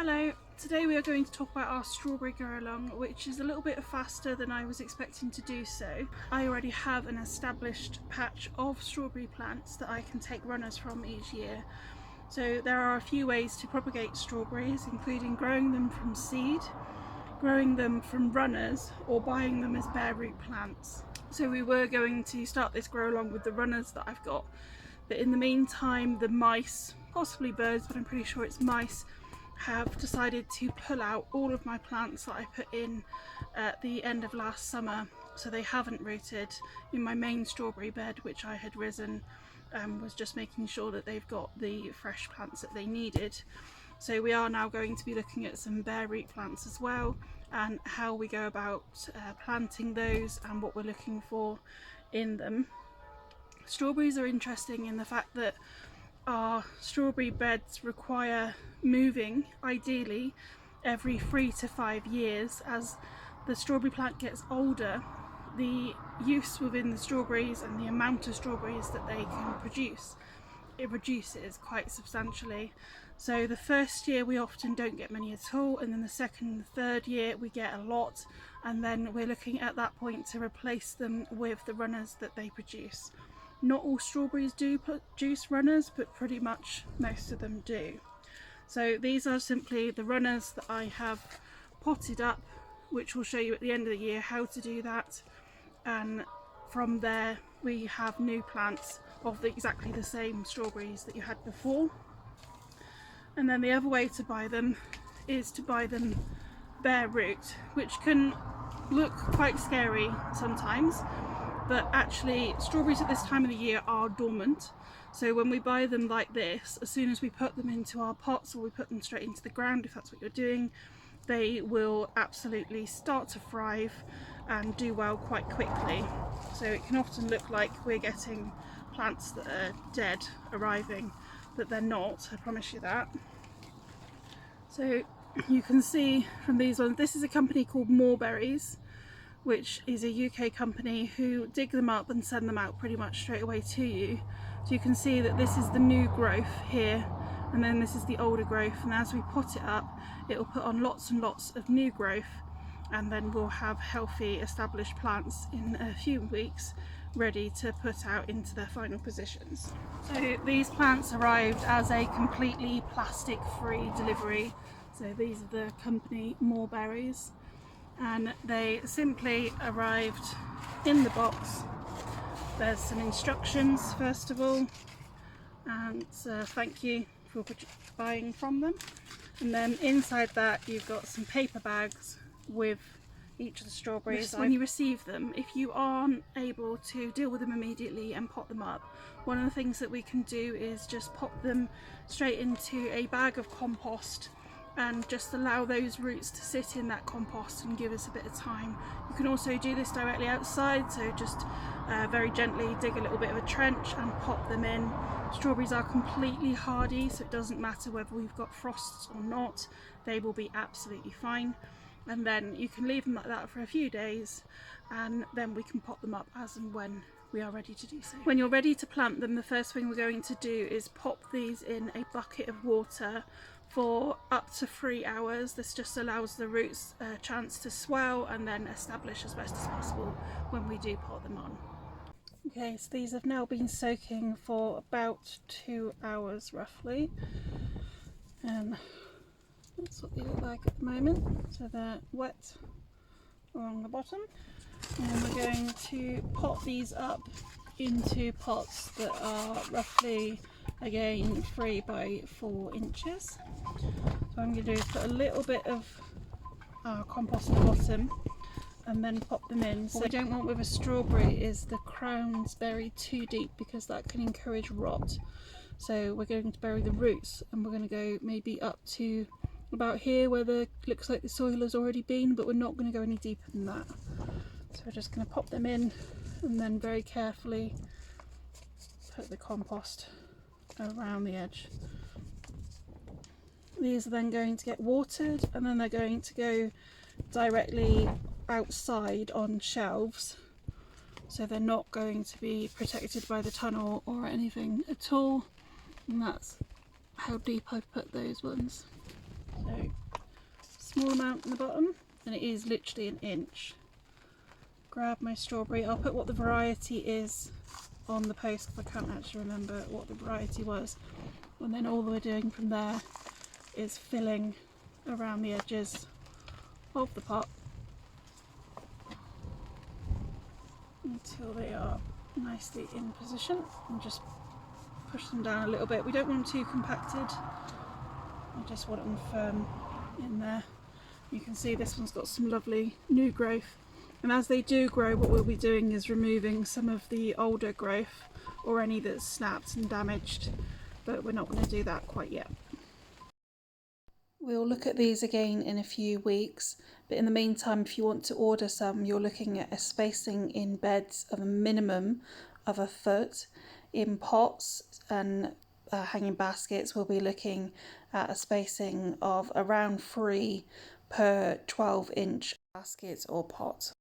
Hello, today we are going to talk about our strawberry grow along, which is a little bit faster than I was expecting to do so. I already have an established patch of strawberry plants that I can take runners from each year. So there are a few ways to propagate strawberries, including growing them from seed, growing them from runners, or buying them as bare root plants. So we were going to start this grow along with the runners that I've got, but in the meantime the mice, possibly birds, but I'm pretty sure it's mice, have decided to pull out all of my plants that I put in at the end of last summer, so they haven't rooted in my main strawberry bed, which I had risen, was just making sure that they've got the fresh plants that they needed. So we are now going to be looking at some bare root plants as well, and how we go about planting those and what we're looking for in them. Strawberries are interesting in the fact that our strawberry beds require moving ideally every 3 to 5 years. As the strawberry plant gets older, the use within the strawberries and the amount of strawberries that they can produce, it reduces quite substantially. So the first year we often don't get many at all, and then the second and third year we get a lot, and then we're looking at that point to replace them with the runners that they produce. Not all strawberries do produce runners, but pretty much most of them do. So these are simply the runners that I have potted up, which will show you at the end of the year how to do that. And from there we have new plants of exactly the same strawberries that you had before. And then the other way to buy them is to buy them bare root, which can look quite scary sometimes. But actually strawberries at this time of the year are dormant, so when we buy them like this, as soon as we put them into our pots, or we put them straight into the ground if that's what you're doing, they will absolutely start to thrive and do well quite quickly. So it can often look like we're getting plants that are dead arriving, but they're not, I promise you that. So you can see from these ones, this is a company called Moreberries, which is a UK company who dig them up and send them out pretty much straight away to you. So you can see that this is the new growth here, and then this is the older growth, and as we pot it up it will put on lots and lots of new growth, and then we'll have healthy established plants in a few weeks ready to put out into their final positions. So these plants arrived as a completely plastic free delivery. So these are the company Moreberries, and they simply arrived in the box. There's some instructions first of all, and thank you for buying from them, and then inside that you've got some paper bags with each of the strawberries. When you receive them, if you aren't able to deal with them immediately and pot them up, one of the things that we can do is just pop them straight into a bag of compost and just allow those roots to sit in that compost and give us a bit of time. You can also do this directly outside, so just very gently dig a little bit of a trench and pop them in. Strawberries are completely hardy, so it doesn't matter whether we've got frosts or not, they will be absolutely fine. And then you can leave them like that for a few days, and then we can pop them up as and when we are ready to do so. When you're ready to plant them, the first thing we're going to do is pop these in a bucket of water for up to 3 hours. This just allows the roots a chance to swell and then establish as best as possible when we do pot them on. Okay, so these have now been soaking for about 2 hours roughly, and that's what they look like at the moment. So they're wet along the bottom, and we're going to pot these up into pots that are roughly, again, 3 by 4 inches. So I'm going to do is put a little bit of compost at the bottom and then pop them in. What we don't want with a strawberry is the crowns buried too deep, because that can encourage rot. So we're going to bury the roots, and we're going to go maybe up to about here where the looks like the soil has already been, but we're not going to go any deeper than that. So we're just going to pop them in and then very carefully put the compost around the edge. These are then going to get watered, and then they're going to go directly outside on shelves, so they're not going to be protected by the tunnel or anything at all, and that's how deep I've put those ones. So small amount in the bottom, and it is literally an inch. Grab my strawberry. I'll put what the variety is on the post because I can't actually remember what the variety was. And then all we're doing from there is filling around the edges of the pot until they are nicely in position, and just push them down a little bit. We don't want them too compacted, I just want them firm in there. You can see this one's got some lovely new growth, and as they do grow, what we'll be doing is removing some of the older growth or any that's snapped and damaged, but we're not going to do that quite yet. We'll look at these again in a few weeks, but in the meantime, if you want to order some, you're looking at a spacing in beds of a minimum of 1 foot. In pots and hanging baskets, we'll be looking at a spacing of around 3 per 12-inch basket or pot.